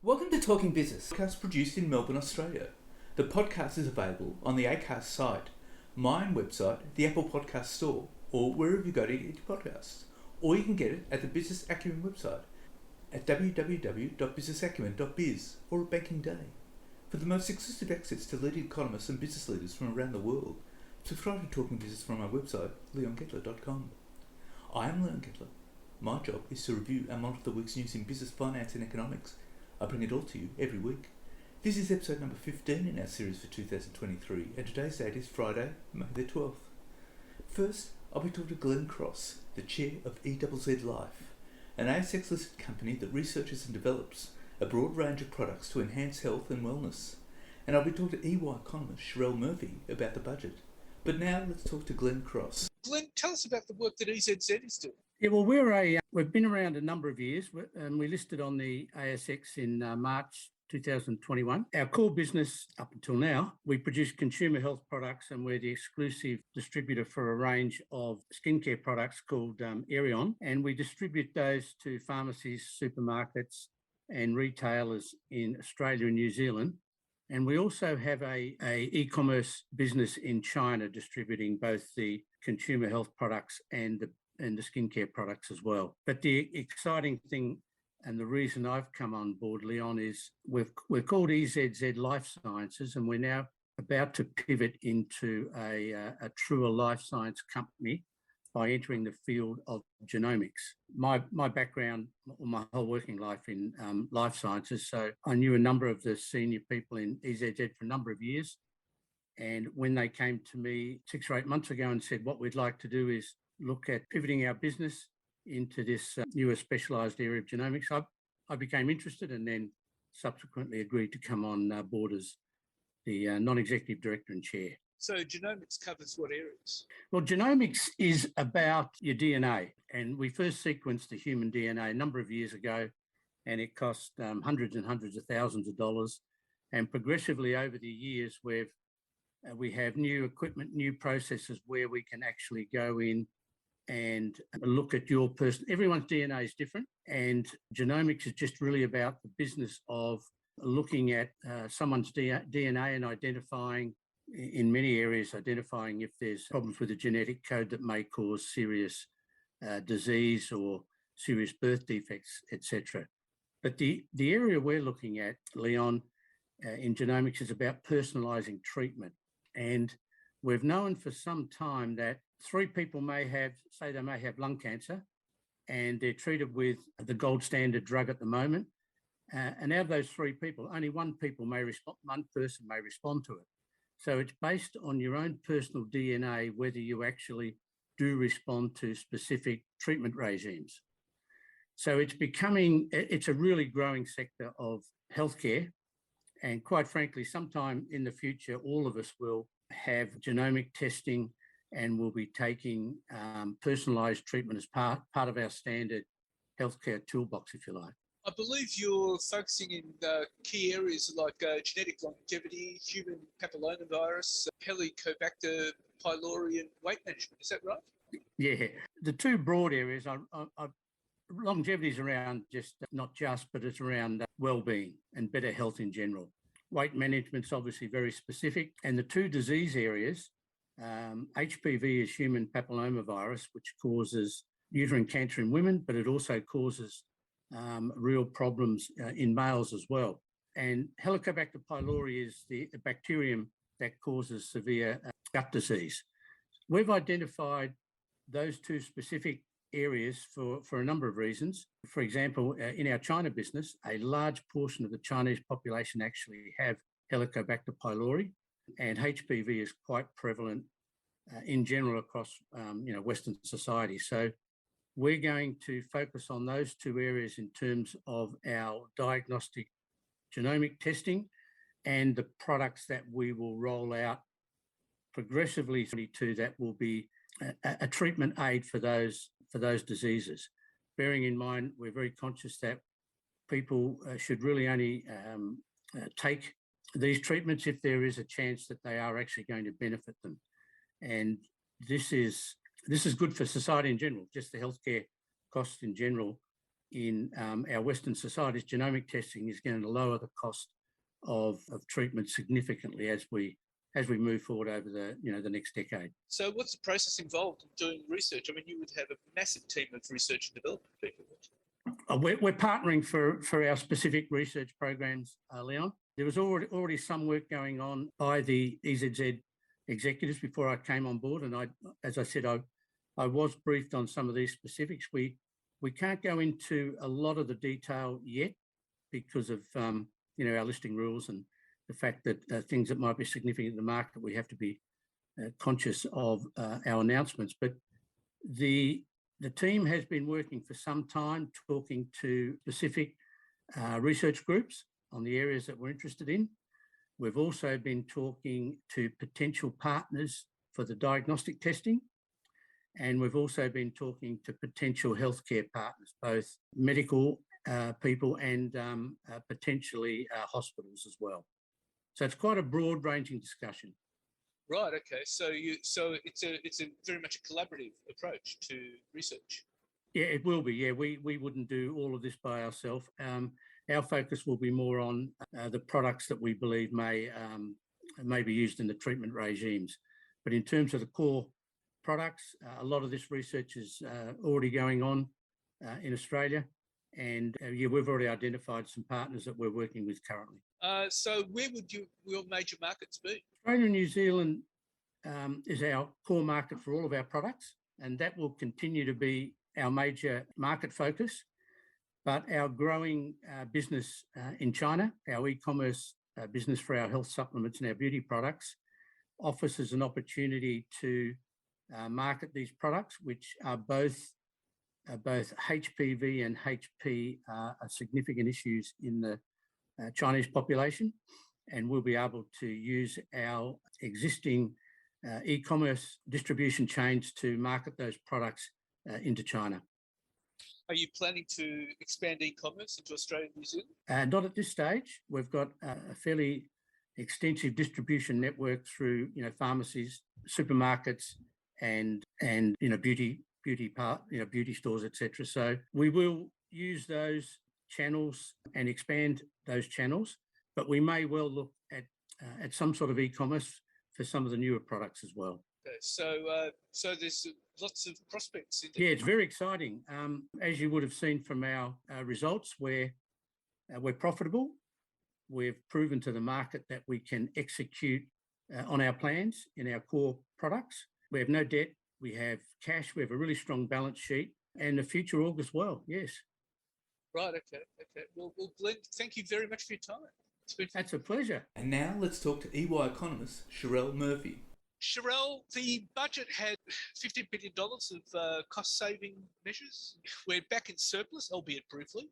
Welcome to Talking Business, a podcast produced in Melbourne, Australia. The podcast is available on the Acast site, my own website, the Apple Podcast Store, or wherever you go to get your podcasts. Or you can get it at the Business Acumen website at www.businessacumen.biz or at Banking Day. For the most exclusive access to leading economists and business leaders from around the world, subscribe to Talking Business from our website, leongettler.com. I am Leon Gettler. My job is to review and monitor the week's news in business, finance and economics. I bring it all to you every week. This is episode number 15 in our series for 2023, and today's date is Friday, May the 12th. First, I'll be talking to Glenn Cross, the chair of EZZ Life, an ASX-listed company that researches and develops a broad range of products to enhance health and wellness. And I'll be talking to EY economist Sherelle Murphy about the budget. But now let's talk to Glenn Cross. Glenn, tell us about the work that EZZ is doing. Yeah, well, we've been around a number of years, and we listed on the ASX in March 2021. Our core business up until now, we produce consumer health products, and we're the exclusive distributor for a range of skincare products called Airfares, and we distribute those to pharmacies, supermarkets and retailers in Australia and New Zealand. And we also have a e-commerce business in China distributing both the consumer health products and the skincare products as well. But the exciting thing and the reason I've come on board, Leon, is we're called EZZ Life Sciences, and we're now about to pivot into a truer life science company by entering the field of genomics. My background, my whole working life in life sciences, so I knew a number of the senior people in EZZ for a number of years. And when they came to me 6 or 8 months ago and said, what we'd like to do is look at pivoting our business into this newer specialised area of genomics, I became interested and then subsequently agreed to come on board as the non-executive director and chair. So genomics covers what areas? Well, genomics is about your DNA, and we first sequenced the human DNA a number of years ago, and it cost hundreds and hundreds of thousands of dollars. And progressively over the years, we have new equipment, new processes where we can actually go in and look at your person. Everyone's DNA is different, and genomics is just really about the business of looking at someone's DNA and identifying, in many areas, identifying if there's problems with the genetic code that may cause serious disease or serious birth defects, etc. But the area we're looking at, Leon, in genomics is about personalising treatment. And we've known for some time that 3 people may have lung cancer, and they're treated with the gold standard drug at the moment. And out of those 3 people, only one person may respond to it. So it's based on your own personal DNA whether you actually do respond to specific treatment regimes. So it's a really growing sector of healthcare. And quite frankly, sometime in the future, all of us will have genomic testing and will be taking personalised treatment as part of our standard healthcare toolbox, if you like. I believe you're focusing in key areas like genetic longevity, human papillomavirus, Helicobacter pylori and weight management. Is that right? Yeah. The 2 broad areas are longevity is around but it's around well-being and better health in general. Weight management's obviously very specific. And the 2 disease areas, HPV is human papillomavirus, which causes uterine cancer in women, but it also causes real problems in males as well. And Helicobacter pylori is the bacterium that causes severe gut disease. We've identified those 2 specific areas for a number of reasons. For example, in our China business, a large portion of the Chinese population actually have Helicobacter pylori, and HPV is quite prevalent in general across Western society. So we're going to focus on those 2 areas in terms of our diagnostic genomic testing and the products that we will roll out progressively to that will be a treatment aid for those diseases. Bearing in mind, we're very conscious that people should really only take these treatments if there is a chance that they are actually going to benefit them. And this is good for society in general, just the healthcare costs in general in our Western societies, genomic testing is going to lower the cost of treatment significantly as we move forward over the next decade. So what's the process involved in doing research? I mean, you would have a massive team of research and development people. We're partnering for our specific research programs, Leon. There was already some work going on by the EZZ executives before I came on board, and as I said, I was briefed on some of these specifics. We can't go into a lot of the detail yet because of our listing rules and the fact that things that might be significant in the market, we have to be conscious of our announcements. But the team has been working for some time, talking to specific research groups on the areas that we're interested in. We've also been talking to potential partners for the diagnostic testing, and we've also been talking to potential healthcare partners, both medical people and potentially hospitals as well. So it's quite a broad-ranging discussion. Right. Okay. So it's a very much a collaborative approach to research. Yeah, it will be. Yeah, we wouldn't do all of this by ourselves. Our focus will be more on the products that we believe may be used in the treatment regimes. But in terms of the core products, a lot of this research is already going on in Australia. And we've already identified some partners that we're working with currently. So where would your major markets be? Australia and New Zealand is our core market for all of our products, and that will continue to be our major market focus. But our growing business in China, our e-commerce business for our health supplements and our beauty products, offers us an opportunity to market these products, which are both HPV and HP are significant issues in the Chinese population, and we'll be able to use our existing e-commerce distribution chains to market those products into China. Are you planning to expand e-commerce into Australia and New Zealand? Not at this stage. We've got a fairly extensive distribution network through pharmacies, supermarkets, and beauty stores, etc. So we will use those channels and expand those channels, but we may well look at some sort of e-commerce for some of the newer products as well. Okay, so there's lots of prospects. Yeah, it's very exciting. As you would have seen from our results, we're profitable. We've proven to the market that we can execute on our plans in our core products. We have no debt. We have cash. We have a really strong balance sheet, and the future augurs well. Yes. Right. Okay. Well, Glenn, thank you very much for your time. That's a pleasure. And now let's talk to EY economist Sherelle Murphy. Sherelle, the budget had $15 billion of cost-saving measures. We're back in surplus, albeit briefly.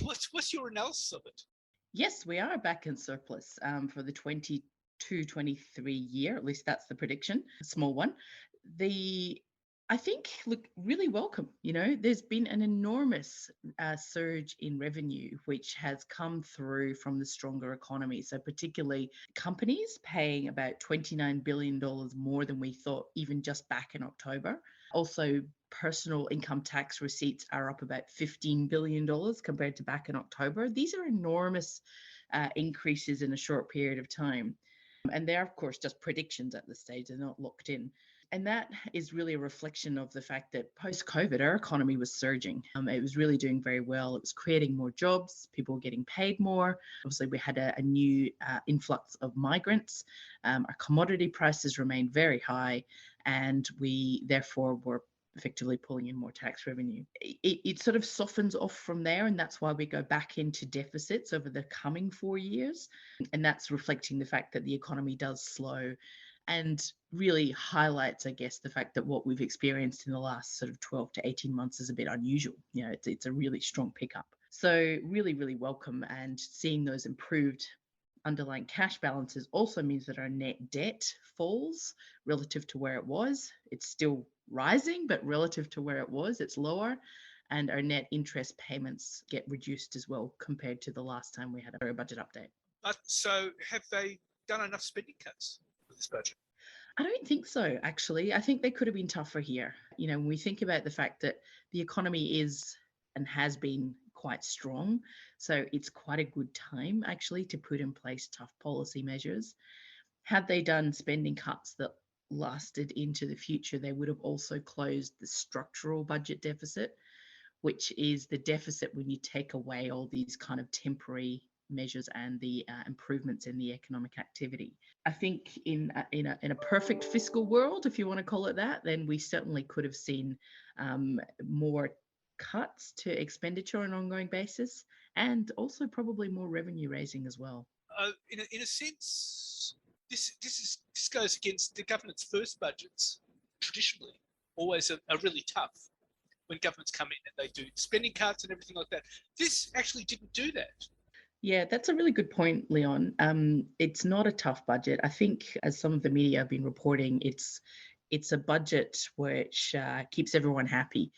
What's your analysis of it? Yes, we are back in surplus for the 22-23 year. At least that's the prediction. A small one. I think, look, really welcome. There's been an enormous surge in revenue, which has come through from the stronger economy. So particularly companies paying about $29 billion more than we thought, even just back in October. Also, personal income tax receipts are up about $15 billion compared to back in October. These are enormous increases in a short period of time. And they're, of course, just predictions at this stage. They're not locked in. And that is really a reflection of the fact that post-COVID, our economy was surging. It was really doing very well. It was creating more jobs. People were getting paid more. Obviously, we had a new influx of migrants. Our commodity prices remained very high, and we therefore were effectively pulling in more tax revenue. It sort of softens off from there, and that's why we go back into deficits over the coming 4 years. And that's reflecting the fact that the economy does slow, and really highlights, I guess, the fact that what we've experienced in the last sort of 12 to 18 months is a bit unusual. It's a really strong pickup. So really, really welcome. And seeing those improved underlying cash balances also means that our net debt falls relative to where it was. It's still rising, but relative to where it was, it's lower. And our net interest payments get reduced as well compared to the last time we had a budget update. So have they done enough spending cuts with this budget? I don't think so, actually. I think they could have been tougher here. When we think about the fact that the economy is and has been quite strong. So it's quite a good time actually to put in place tough policy measures. Had they done spending cuts that lasted into the future, they would have also closed the structural budget deficit, which is the deficit when you take away all these kind of temporary measures and the improvements in the economic activity. I think in a perfect fiscal world, if you want to call it that, then we certainly could have seen more cuts to expenditure on an ongoing basis, and also probably more revenue raising as well. In a sense, this goes against the government's first budgets. Traditionally, always are really tough when governments come in and they do spending cuts and everything like that. This actually didn't do that. Yeah, that's a really good point, Leon. It's not a tough budget. I think, as some of the media have been reporting, it's a budget which keeps everyone happy.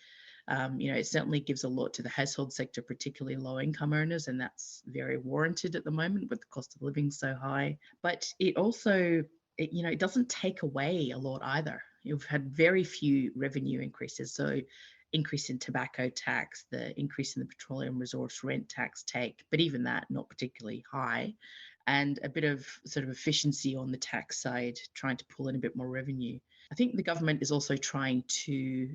It certainly gives a lot to the household sector, particularly low-income earners, and that's very warranted at the moment with the cost of living so high. But it also, it doesn't take away a lot either. You've had very few revenue increases. So increase in tobacco tax, the increase in the petroleum resource rent tax take, but even that not particularly high, and a bit of sort of efficiency on the tax side, trying to pull in a bit more revenue. I think the government is also trying to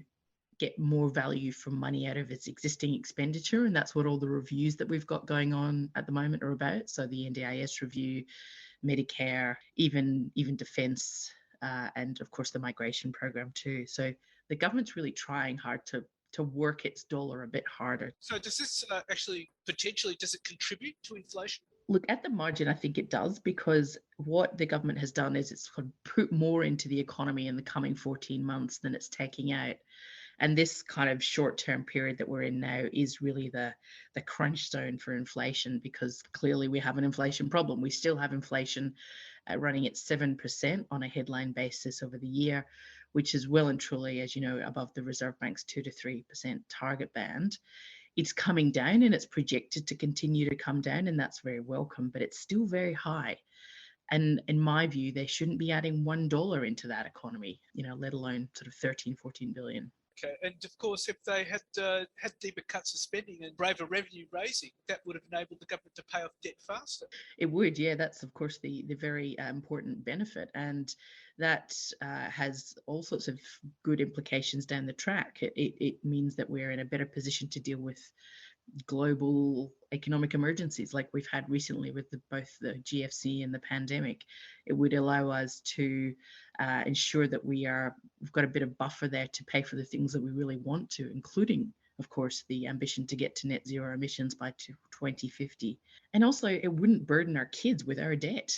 get more value for money out of its existing expenditure, and that's what all the reviews that we've got going on at the moment are about. So the NDIS review, Medicare, even defence, and of course the migration program too. So the government's really trying hard to work its dollar a bit harder. So does this actually potentially, does it contribute to inflation? Look, at the margin, I think it does, because what the government has done is it's put more into the economy in the coming 14 months than it's taking out. And this kind of short-term period that we're in now is really the crunch zone for inflation, because clearly we have an inflation problem. We still have inflation running at 7% on a headline basis over the year, which is well and truly, as you know, above the Reserve Bank's 2 to 3% target band. It's coming down and it's projected to continue to come down, and that's very welcome, but it's still very high. And in my view, they shouldn't be adding $1 into that economy, let alone sort of 13, 14 billion. Okay, and of course, if they had deeper cuts of spending and braver revenue raising, that would have enabled the government to pay off debt faster. It would, yeah. That's of course the very important benefit, and that has all sorts of good implications down the track. It means that we're in a better position to deal with global economic emergencies like we've had recently with both the GFC and the pandemic. It would allow us to ensure that we've got a bit of buffer there to pay for the things that we really want to, including, of course, the ambition to get to net zero emissions by 2050. And also, it wouldn't burden our kids with our debt.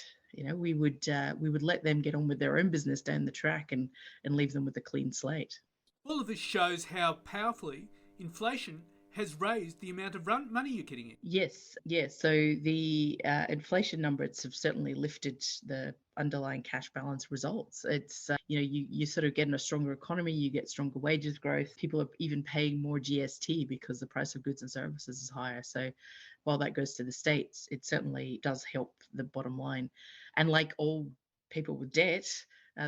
We would let them get on with their own business down the track and leave them with a clean slate. All of this shows how powerfully inflation has raised the amount of money you're getting in. Yes. So the inflation numbers have certainly lifted the underlying cash balance results. It's, you sort of get in a stronger economy, you get stronger wages growth. People are even paying more GST because the price of goods and services is higher. So while that goes to the states, it certainly does help the bottom line. And like all people with debt,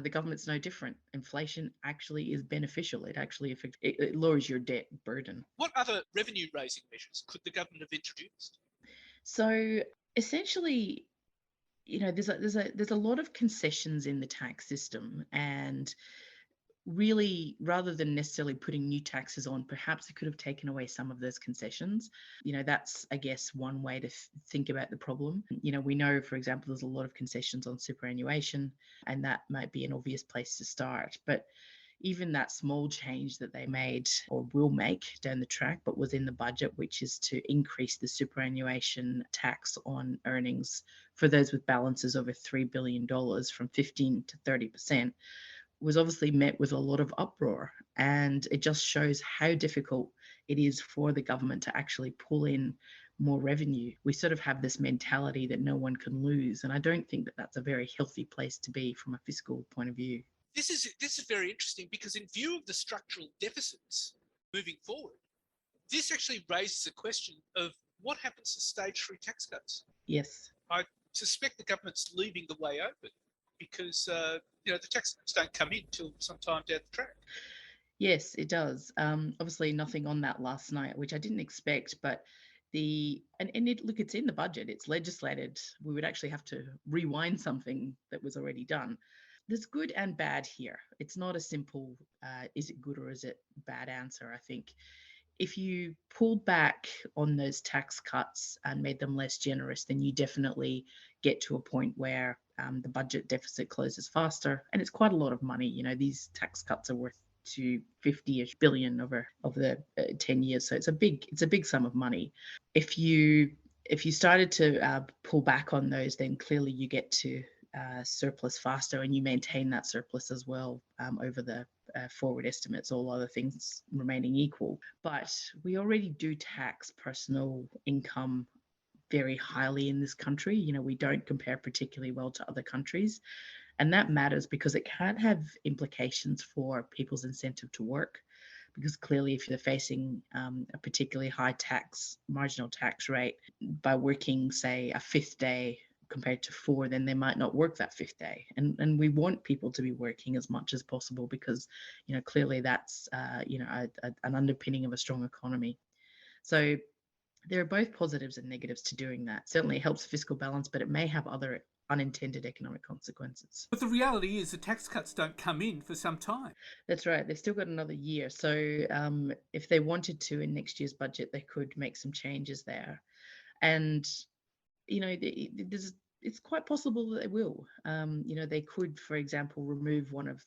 the government's no different. Inflation actually is beneficial. It lowers your debt burden. What other revenue raising measures could the government have introduced? So essentially, there's a lot of concessions in the tax system, and really, rather than necessarily putting new taxes on, perhaps it could have taken away some of those concessions. That's, I guess, one way to think about the problem. We know, for example, there's a lot of concessions on superannuation, and that might be an obvious place to start. But even that small change that they made or will make down the track, but was in the budget, which is to increase the superannuation tax on earnings for those with balances over $3 billion from 15 to 30%, was obviously met with a lot of uproar. And it just shows how difficult it is for the government to actually pull in more revenue. We sort of have this mentality that no one can lose. And I don't think that that's a very healthy place to be from a fiscal point of view. This is very interesting, because in view of the structural deficits moving forward, this actually raises a question of what happens to stage 3 tax cuts. Yes. I suspect the government's leaving the way open, because the tax cuts don't come in till sometime down the track. Yes, it does. Obviously, nothing on that last night, which I didn't expect, but it's in the budget, it's legislated. We would actually have to rewind something that was already done. There's good and bad here. It's not a simple is it good or is it bad answer. I think if you pulled back on those tax cuts and made them less generous, then you definitely get to a point where the budget deficit closes faster. And it's quite a lot of money. You know, these tax cuts are worth to 50-ish billion over the 10 years. So it's a big sum of money. If you started to pull back on those, then clearly you get to surplus faster, and you maintain that surplus as well over the forward estimates, all other things remaining equal. But we already do tax personal income very highly in this country. You know, we don't compare particularly well to other countries. And that matters because it can't have implications for people's incentive to work. Because clearly, if you're facing a particularly high marginal tax rate by working, say, a fifth day compared to 4, then they might not work that fifth day. And we want people to be working as much as possible because, you know, clearly that's, an underpinning of a strong economy. So there are both positives and negatives to doing that. Certainly it helps fiscal balance, but it may have other unintended economic consequences. But the reality is the tax cuts don't come in for some time. That's right. They've still got another year. So if they wanted to in next year's budget, they could make some changes there. And, you know, it's quite possible that they will. They could, for example, remove one of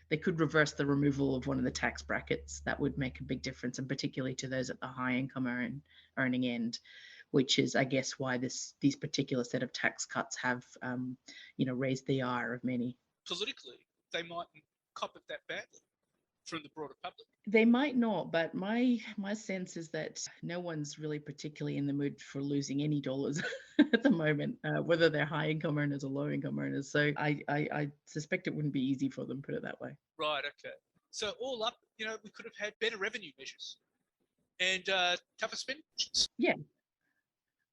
they could reverse the removal of one of the tax brackets. That would make a big difference, and particularly to those at the high income earning end, which is, I guess, why these particular set of tax cuts have, raised the ire of many. Politically, they mightn't cop it that badly from the broader public. They might not, but my sense is that no one's really particularly in the mood for losing any dollars at the moment, whether they're high income earners or low income earners. So I suspect it wouldn't be easy for them, put it that way. Right. Okay. So all up, we could have had better revenue measures and tougher spending. Yeah,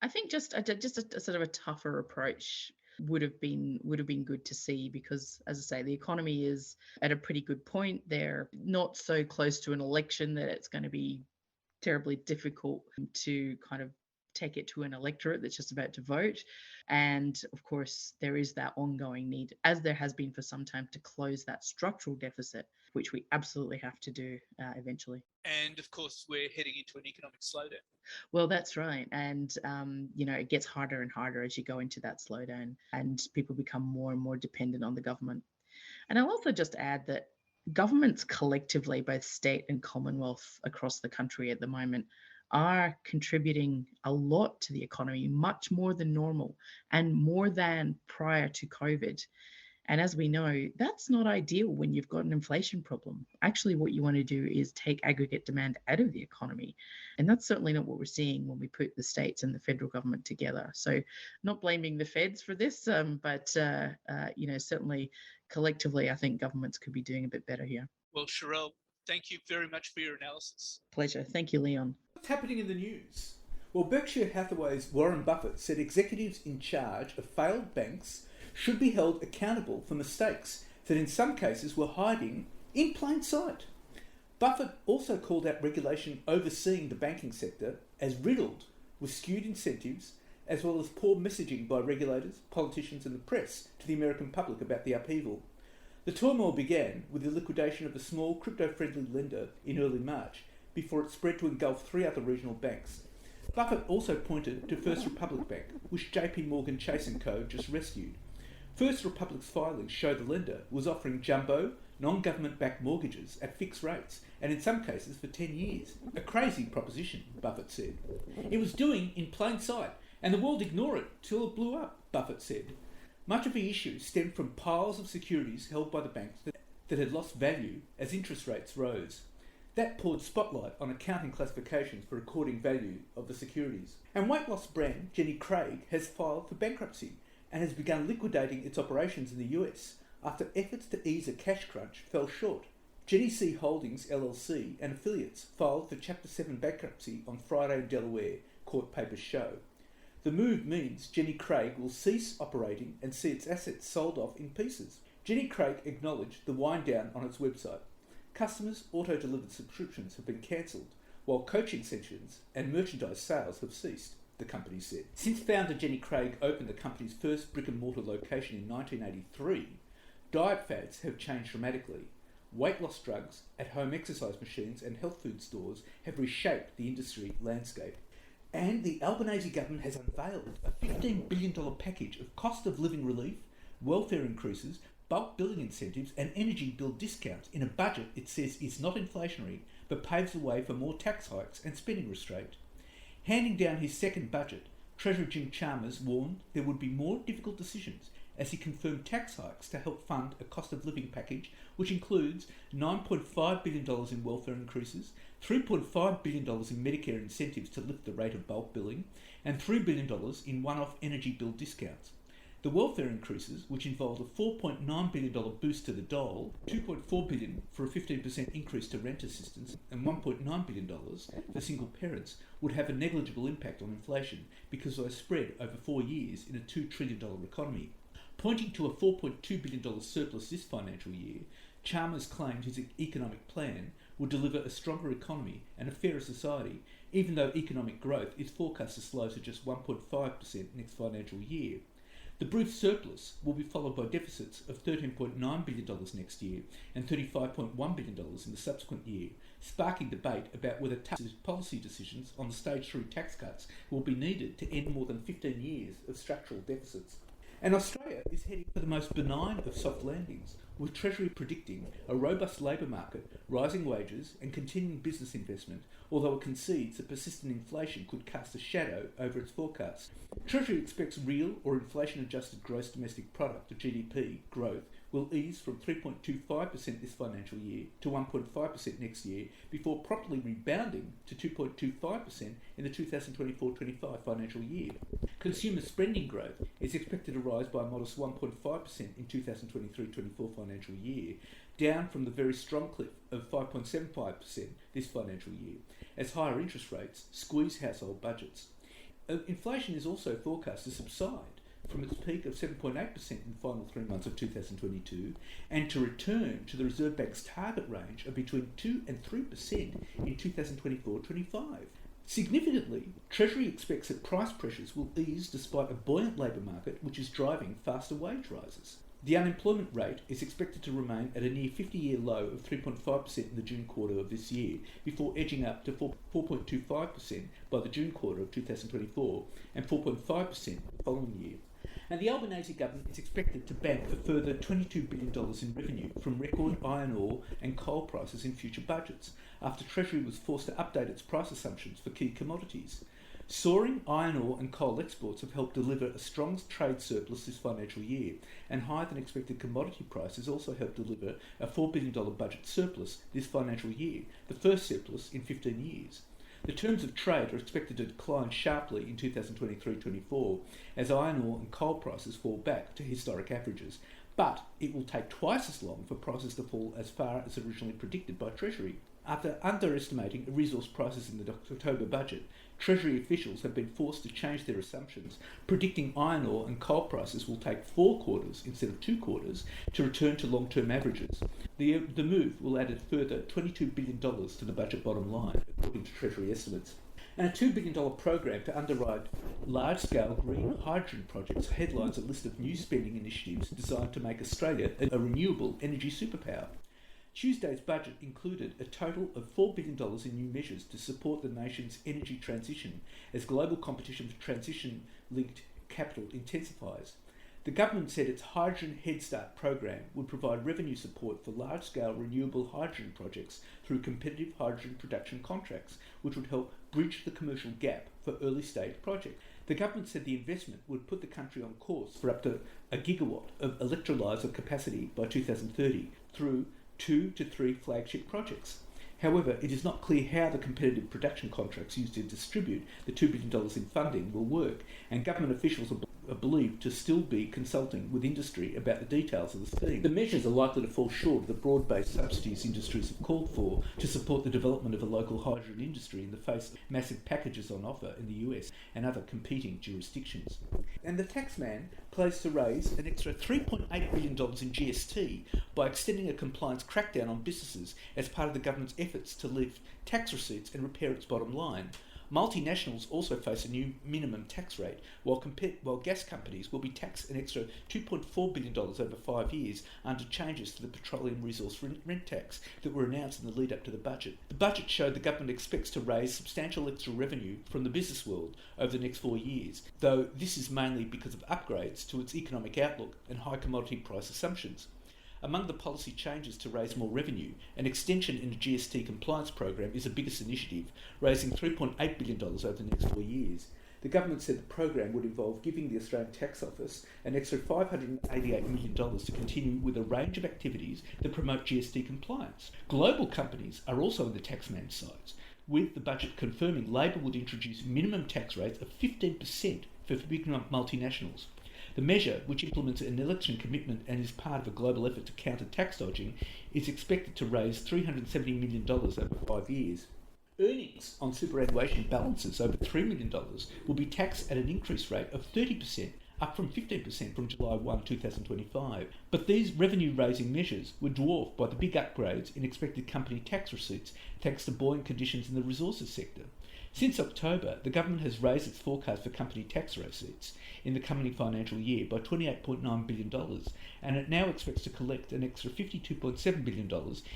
I think just a sort of a tougher approach would have been good to see, because, as I say, the economy is at a pretty good point. They're not so close to an election that it's going to be terribly difficult to kind of take it to an electorate that's just about to vote. And of course, there is that ongoing need, as there has been for some time, to close that structural deficit, which we absolutely have to do eventually. And of course, we're heading into an economic slowdown. Well, that's right. And, it gets harder and harder as you go into that slowdown, and people become more and more dependent on the government. And I'll also just add that governments collectively, both state and Commonwealth across the country at the moment, are contributing a lot to the economy, much more than normal and more than prior to COVID. And as we know, that's not ideal when you've got an inflation problem. Actually, what you want to do is take aggregate demand out of the economy. And that's certainly not what we're seeing when we put the states and the federal government together. So not blaming the feds for this, but certainly collectively, I think governments could be doing a bit better here. Well, Sherelle, thank you very much for your analysis. Pleasure. Thank you, Leon. What's happening in the news? Well, Berkshire Hathaway's Warren Buffett said executives in charge of failed banks should be held accountable for mistakes that in some cases were hiding in plain sight. Buffett also called out regulation overseeing the banking sector as riddled with skewed incentives, as well as poor messaging by regulators, politicians and the press to the American public about the upheaval. The turmoil began with the liquidation of a small crypto-friendly lender in early March, before it spread to engulf 3 other regional banks. Buffett also pointed to First Republic Bank, which JP Morgan Chase & Co. just rescued. First Republic's filings show the lender was offering jumbo, non-government-backed mortgages at fixed rates, and in some cases for 10 years. A crazy proposition, Buffett said. It was doing in plain sight, and the world ignored it till it blew up, Buffett said. Much of the issue stemmed from piles of securities held by the banks that had lost value as interest rates rose. That poured spotlight on accounting classifications for recording value of the securities. And weight loss brand Jenny Craig has filed for bankruptcy and has begun liquidating its operations in the US after efforts to ease a cash crunch fell short. Jenny C Holdings LLC and affiliates filed for Chapter 7 bankruptcy on Friday in Delaware, court papers show. The move means Jenny Craig will cease operating and see its assets sold off in pieces. Jenny Craig acknowledged the wind down on its website. Customers' auto-delivered subscriptions have been cancelled, while coaching sessions and merchandise sales have ceased, the company said. Since founder Jenny Craig opened the company's first brick-and-mortar location in 1983, diet fads have changed dramatically. Weight loss drugs, at-home exercise machines and health food stores have reshaped the industry landscape. And the Albanese government has unveiled a $15 billion package of cost of living relief, welfare increases, bulk billing incentives and energy bill discounts in a budget it says is not inflationary but paves the way for more tax hikes and spending restraint. Handing down his second budget, Treasurer Jim Chalmers warned there would be more difficult decisions as he confirmed tax hikes to help fund a cost of living package which includes $9.5 billion in welfare increases, $3.5 billion in Medicare incentives to lift the rate of bulk billing, and $3 billion in one-off energy bill discounts. The welfare increases, which involved a $4.9 billion boost to the dole, $2.4 billion for a 15% increase to rent assistance, and $1.9 billion for single parents, would have a negligible impact on inflation because they are spread over 4 years in a $2 trillion economy. Pointing to a $4.2 billion surplus this financial year, Chalmers claimed his economic plan would deliver a stronger economy and a fairer society, even though economic growth is forecast to slow to just 1.5% next financial year. The brief surplus will be followed by deficits of $13.9 billion next year and $35.1 billion in the subsequent year, sparking debate about whether tough policy decisions on the Stage 3 tax cuts will be needed to end more than 15 years of structural deficits. And Australia is heading for the most benign of soft landings, with Treasury predicting a robust labour market, rising wages and continuing business investment, although it concedes that persistent inflation could cast a shadow over its forecasts. Treasury expects real or inflation-adjusted gross domestic product, or GDP, growth will ease from 3.25% this financial year to 1.5% next year, before promptly rebounding to 2.25% in the 2024-25 financial year. Consumer spending growth is expected to rise by a modest 1.5% in 2023-24 financial year, down from the very strong clip of 5.75% this financial year, as higher interest rates squeeze household budgets. Inflation is also forecast to subside from its peak of 7.8% in the final 3 months of 2022 and to return to the Reserve Bank's target range of between 2 and 3% in 2024-25. Significantly, Treasury expects that price pressures will ease despite a buoyant labour market which is driving faster wage rises. The unemployment rate is expected to remain at a near 50-year low of 3.5% in the June quarter of this year, before edging up to 4.25% by the June quarter of 2024 and 4.5% the following year. And the Albanese government is expected to bank a further $22 billion in revenue from record iron ore and coal prices in future budgets, after Treasury was forced to update its price assumptions for key commodities. Soaring iron ore and coal exports have helped deliver a strong trade surplus this financial year, and higher than expected commodity prices also helped deliver a $4 billion budget surplus this financial year, the first surplus in 15 years. The terms of trade are expected to decline sharply in 2023-24 as iron ore and coal prices fall back to historic averages, but it will take twice as long for prices to fall as far as originally predicted by Treasury. After underestimating resource prices in the October budget, Treasury officials have been forced to change their assumptions, predicting iron ore and coal prices will take 4 quarters instead of 2 quarters to return to long-term averages. The move will add a further $22 billion to the budget bottom line, according to Treasury estimates. And a $2 billion program to underwrite large-scale green hydrogen projects headlines a list of new spending initiatives designed to make Australia a renewable energy superpower. Tuesday's budget included a total of $4 billion in new measures to support the nation's energy transition as global competition for transition-linked capital intensifies. The government said its Hydrogen Head Start program would provide revenue support for large-scale renewable hydrogen projects through competitive hydrogen production contracts, which would help bridge the commercial gap for early-stage projects. The government said the investment would put the country on course for up to 1 gigawatt of electrolyser capacity by 2030 through 2 to 3 flagship projects. However, it is not clear how the competitive production contracts used to distribute the $2 billion in funding will work, and government officials are believed to still be consulting with industry about the details of the scheme. The measures are likely to fall short of the broad-based subsidies industries have called for to support the development of a local hydrogen industry in the face of massive packages on offer in the US and other competing jurisdictions. And the taxman plans to raise an extra $3.8 billion in GST by extending a compliance crackdown on businesses as part of the government's efforts to lift tax receipts and repair its bottom line. Multinationals also face a new minimum tax rate, while gas companies will be taxed an extra $2.4 billion over 5 years under changes to the petroleum resource rent tax that were announced in the lead up to the budget. The budget showed the government expects to raise substantial extra revenue from the business world over the next 4 years, though this is mainly because of upgrades to its economic outlook and high commodity price assumptions. Among the policy changes to raise more revenue, an extension in the GST compliance program is the biggest initiative, raising $3.8 billion over the next 4 years. The government said the program would involve giving the Australian Tax Office an extra $588 million to continue with a range of activities that promote GST compliance. Global companies are also on the taxman's sides, with the budget confirming Labor would introduce minimum tax rates of 15% for big multinationals. The measure, which implements an election commitment and is part of a global effort to counter tax dodging, is expected to raise $370 million over 5 years. Earnings on superannuation balances over $3 million will be taxed at an increased rate of 30%, up from 15% from July 1, 2025. But these revenue-raising measures were dwarfed by the big upgrades in expected company tax receipts, thanks to buoyant conditions in the resources sector. Since October, the government has raised its forecast for company tax receipts in the coming financial year by $28.9 billion, and it now expects to collect an extra $52.7 billion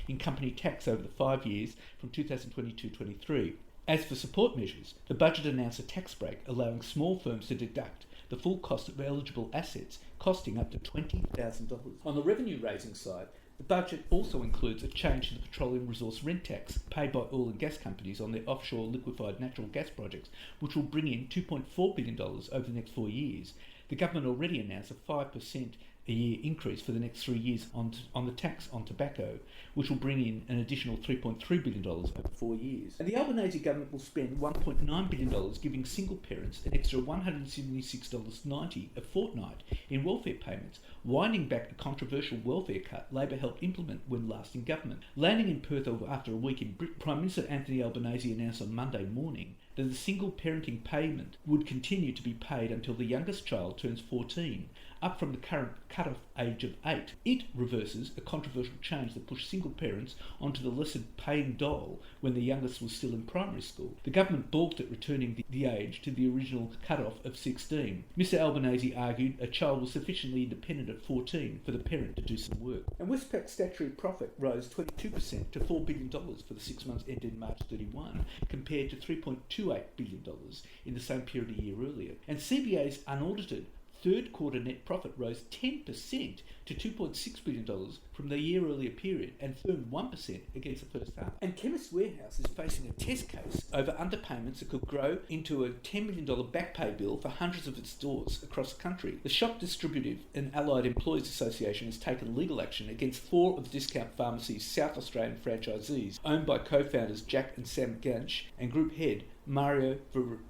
in company tax over the 5 years from 2022-23. As for support measures, the budget announced a tax break allowing small firms to deduct the full cost of eligible assets, costing up to $20,000. On the revenue-raising side, the budget also includes a change to the petroleum resource rent tax paid by oil and gas companies on their offshore liquefied natural gas projects, which will bring in $2.4 billion over the next 4 years. The government already announced a 5% a year increase for the next 3 years on the tax on tobacco, which will bring in an additional $3.3 billion over 4 years. And the Albanese government will spend $1.9 billion giving single parents an extra $176.90 a fortnight in welfare payments, winding back the controversial welfare cut Labor helped implement when last in government. Landing in Perth after a week in Britain, Prime Minister Anthony Albanese announced on Monday morning that the single parenting payment would continue to be paid until the youngest child turns 14, up from the current cut-off age of 8. It reverses a controversial change that pushed single parents onto the lesser paying dole when the youngest was still in primary school. The government balked at returning the age to the original cut-off of 16. Mr Albanese argued a child was sufficiently independent at 14 for the parent to do some work. And Westpac's statutory profit rose 22% to $4 billion for the 6 months ended March 31, compared to $3.28 billion in the same period a year earlier. And CBA's unaudited third quarter net profit rose 10% to $2.6 billion from the year earlier period and firmed 1% against the first half. And Chemist Warehouse is facing a test case over underpayments that could grow into a $10 million back pay bill for hundreds of its stores across the country. The Shop Distributive and Allied Employees Association has taken legal action against 4 of the Discount Pharmacy's South Australian franchisees, owned by co-founders Jack and Sam Ganch and group head Mario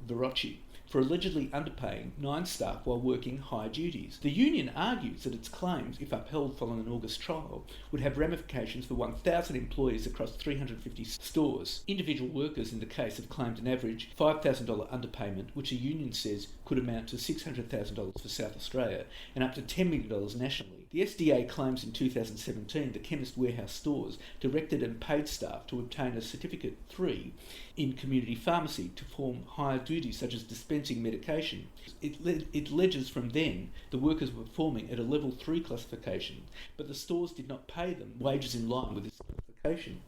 Verrocchi, for allegedly underpaying 9 staff while working higher duties. The union argues that its claims, if upheld following an August trial, would have ramifications for 1,000 employees across 350 stores. Individual workers in the case have claimed an average $5,000 underpayment, which the union says could amount to $600,000 for South Australia and up to $10 million nationally. The SDA claims in 2017 that Chemist Warehouse stores directed and paid staff to obtain a Certificate 3 in community pharmacy to perform higher duties such as dispensing medication. It alleges from then the workers were performing at a Level 3 classification, but the stores did not pay them wages in line with this classification.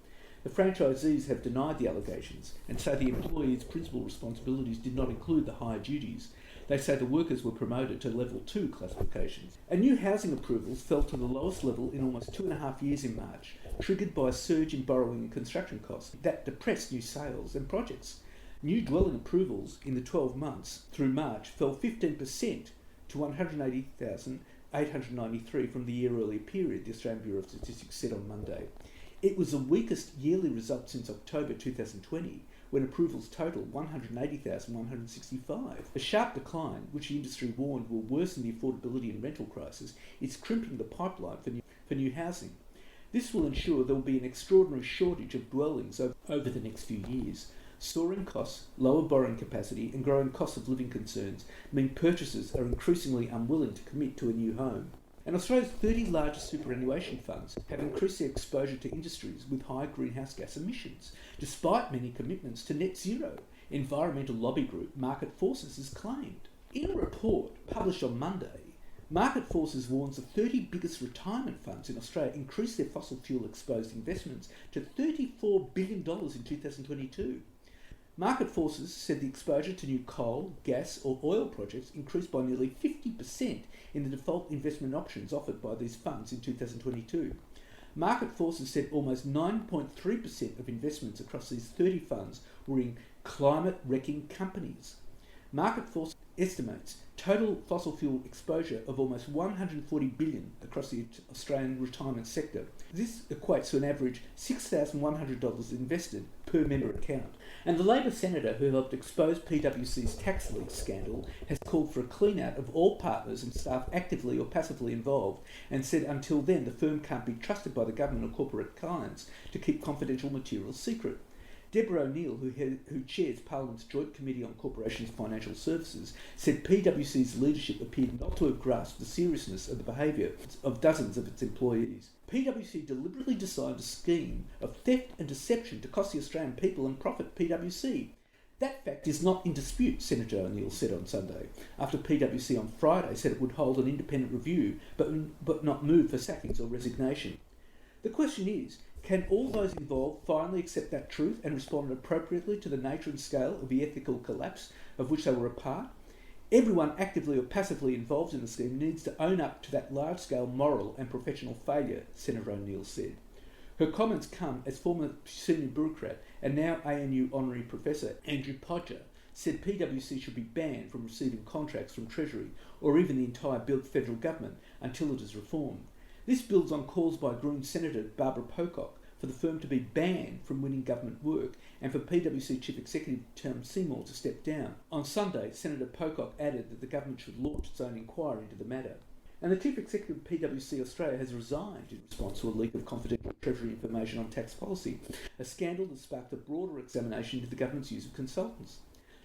The franchisees have denied the allegations and say the employees' principal responsibilities did not include the higher duties. They say the workers were promoted to Level 2 classifications. And new housing approvals fell to the lowest level in almost 2.5 years in March, triggered by a surge in borrowing and construction costs that depressed new sales and projects. New dwelling approvals in the 12 months through March fell 15% to 180,893 from the year earlier period, the Australian Bureau of Statistics said on Monday. It was the weakest yearly result since October 2020, when approvals total 180,165. A sharp decline, which the industry warned will worsen the affordability and rental crisis, is crimping the pipeline for new housing. This will ensure there will be an extraordinary shortage of dwellings over the next few years. Soaring costs, lower borrowing capacity and growing cost of living concerns mean purchasers are increasingly unwilling to commit to a new home. And Australia's 30 largest superannuation funds have increased their exposure to industries with high greenhouse gas emissions, despite many commitments to net zero, environmental lobby group Market Forces has claimed. In a report published on Monday, Market Forces warns the 30 biggest retirement funds in Australia increased their fossil fuel exposed investments to $34 billion in 2022. Market Forces said the exposure to new coal, gas or oil projects increased by nearly 50% in the default investment options offered by these funds in 2022. Market Forces said almost 9.3% of investments across these 30 funds were in climate-wrecking companies. Market Forces estimates total fossil fuel exposure of almost $140 billion across the Australian retirement sector. This equates to an average $6,100 invested per member account. And the Labor senator who helped expose PwC's tax leak scandal has called for a clean-out of all partners and staff actively or passively involved, and said until then the firm can't be trusted by the government or corporate clients to keep confidential materials secret. Deborah O'Neill, who chairs Parliament's Joint Committee on Corporations Financial Services, said PwC's leadership appeared not to have grasped the seriousness of the behaviour of dozens of its employees. PwC deliberately designed a scheme of theft and deception to cost the Australian people and profit PwC. That fact is not in dispute, Senator O'Neill said on Sunday, after PwC on Friday said it would hold an independent review but not move for sackings or resignation. The question is, can all those involved finally accept that truth and respond appropriately to the nature and scale of the ethical collapse of which they were a part? Everyone actively or passively involved in the scheme needs to own up to that large-scale moral and professional failure, Senator O'Neill said. Her comments come as former senior bureaucrat and now ANU honorary professor Andrew Podger said PwC should be banned from receiving contracts from Treasury or even the entire federal government until it is reformed. This builds on calls by Green Senator Barbara Pocock for the firm to be banned from winning government work and for PwC Chief Executive Tom Seymour to step down. On Sunday, Senator Pocock added that the government should launch its own inquiry into the matter. And the Chief Executive of PwC Australia has resigned in response to a leak of confidential Treasury information on tax policy, a scandal that sparked a broader examination into the government's use of consultants.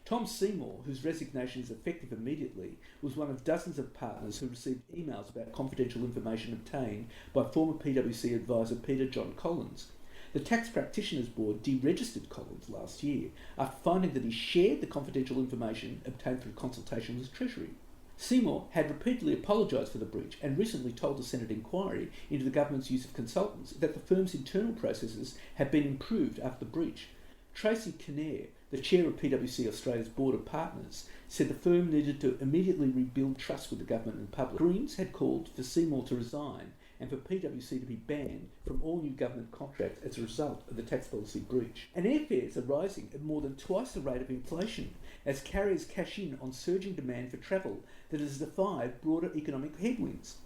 Tom Seymour, whose resignation is effective immediately, was one of dozens of partners who received emails about confidential information obtained by former PwC advisor Peter John Collins. The Tax Practitioners Board deregistered Collins last year after finding that he shared the confidential information obtained through consultation with Treasury. Seymour had repeatedly apologised for the breach and recently told the Senate inquiry into the government's use of consultants that the firm's internal processes had been improved after the breach. Tracy Kinnair, the chair of PwC Australia's Board of Partners, said the firm needed to immediately rebuild trust with the government and public. Greens had called for Seymour to resign and for PwC to be banned from all new government contracts as a result of the tax policy breach. And airfares are rising at more than twice the rate of inflation as carriers cash in on surging demand for travel that has defied broader economic headwinds.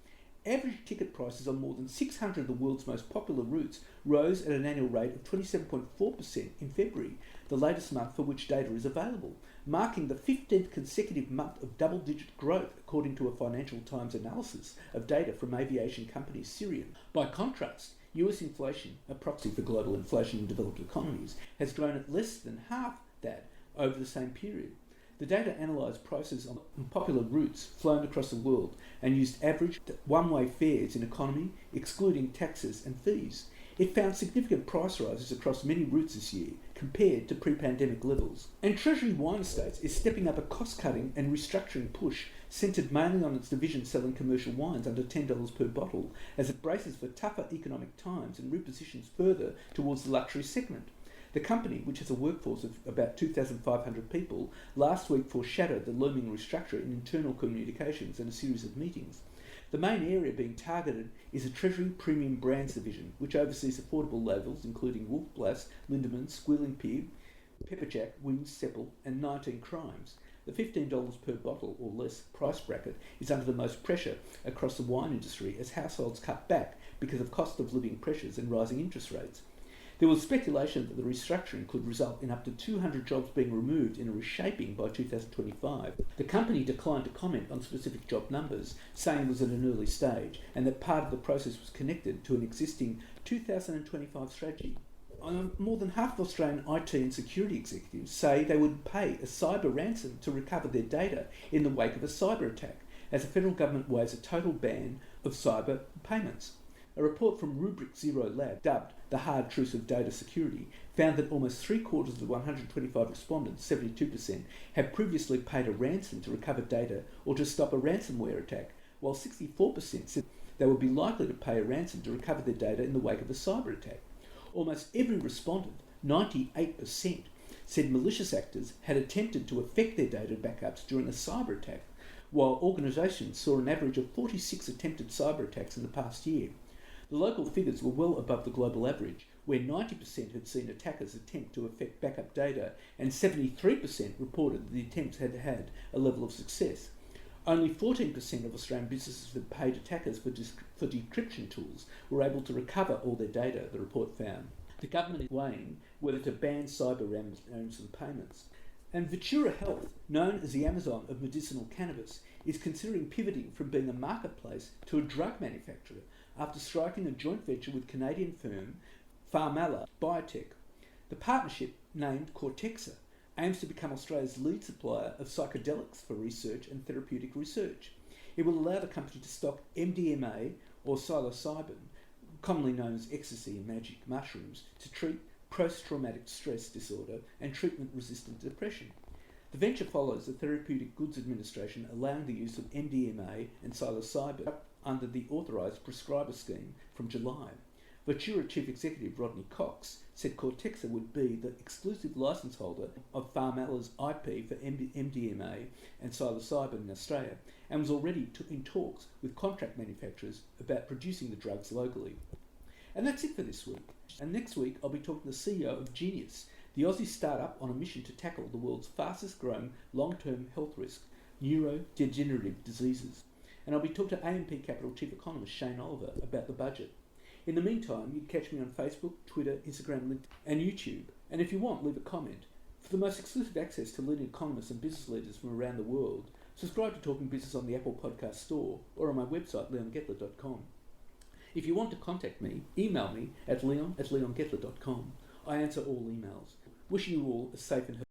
Average ticket prices on more than 600 of the world's most popular routes rose at an annual rate of 27.4% in February, the latest month for which data is available, marking the 15th consecutive month of double-digit growth, according to a Financial Times analysis of data from aviation company Sirian. By contrast, US inflation, a proxy for global inflation in developed economies, has grown at less than half that over the same period. The data analysed prices on popular routes flown across the world and used average one-way fares in economy, excluding taxes and fees. It found significant price rises across many routes this year compared to pre-pandemic levels. And Treasury Wine Estates is stepping up a cost-cutting and restructuring push centred mainly on its division selling commercial wines under $10 per bottle as it braces for tougher economic times and repositions further towards the luxury segment. The company, which has a workforce of about 2,500 people, last week foreshadowed the looming restructure in internal communications and a series of meetings. The main area being targeted is a Treasury Premium Brands division, which oversees affordable labels including Wolf Blass, Lindemann, Squealing Pig, Pepperjack, Wings, Seppel and 19 Crimes. The $15 per bottle or less price bracket is under the most pressure across the wine industry as households cut back because of cost of living pressures and rising interest rates. There was speculation that the restructuring could result in up to 200 jobs being removed in a reshaping by 2025. The company declined to comment on specific job numbers, saying it was at an early stage and that part of the process was connected to an existing 2025 strategy. More than half of Australian IT and security executives say they would pay a cyber ransom to recover their data in the wake of a cyber attack, as the federal government waves a total ban of cyber payments. A report from Rubric Zero Lab, dubbed the hard truths of data security, found that almost 3/4 of the 125 respondents, 72%, have previously paid a ransom to recover data or to stop a ransomware attack, while 64% said they would be likely to pay a ransom to recover their data in the wake of a cyber attack. Almost every respondent, 98%, said malicious actors had attempted to affect their data backups during a cyber attack, while organisations saw an average of 46 attempted cyber attacks in the past year. The local figures were well above the global average, where 90% had seen attackers attempt to affect backup data and 73% reported that the attempts had had a level of success. Only 14% of Australian businesses that paid attackers for decryption tools were able to recover all their data, the report found. The government is weighing whether to ban cyber ransom payments. And Ventura Health, known as the Amazon of medicinal cannabis, is considering pivoting from being a marketplace to a drug manufacturer after striking a joint venture with Canadian firm Pharmala Biotech. The partnership, named Cortexa, aims to become Australia's lead supplier of psychedelics for research and therapeutic research. It will allow the company to stock MDMA or psilocybin, commonly known as ecstasy and magic mushrooms, to treat post-traumatic stress disorder and treatment-resistant depression. The venture follows the Therapeutic Goods Administration allowing the use of MDMA and psilocybin under the authorised prescriber scheme from July. Ventura Chief Executive Rodney Cox said Cortexa would be the exclusive licence holder of Pharmala's IP for MDMA and psilocybin in Australia, and was already in talks with contract manufacturers about producing the drugs locally. And that's it for this week. And next week I'll be talking to the CEO of Genius, the Aussie startup on a mission to tackle the world's fastest growing long-term health risk, neurodegenerative diseases. And I'll be talking to AMP Capital Chief Economist Shane Oliver about the budget. In the meantime, you can catch me on Facebook, Twitter, Instagram, LinkedIn and YouTube. And if you want, leave a comment. For the most exclusive access to leading economists and business leaders from around the world, subscribe to Talking Business on the Apple Podcast Store or on my website, leongettler.com. If you want to contact me, email me at leon@leongettler.com. I answer all emails. Wishing you all a safe and healthy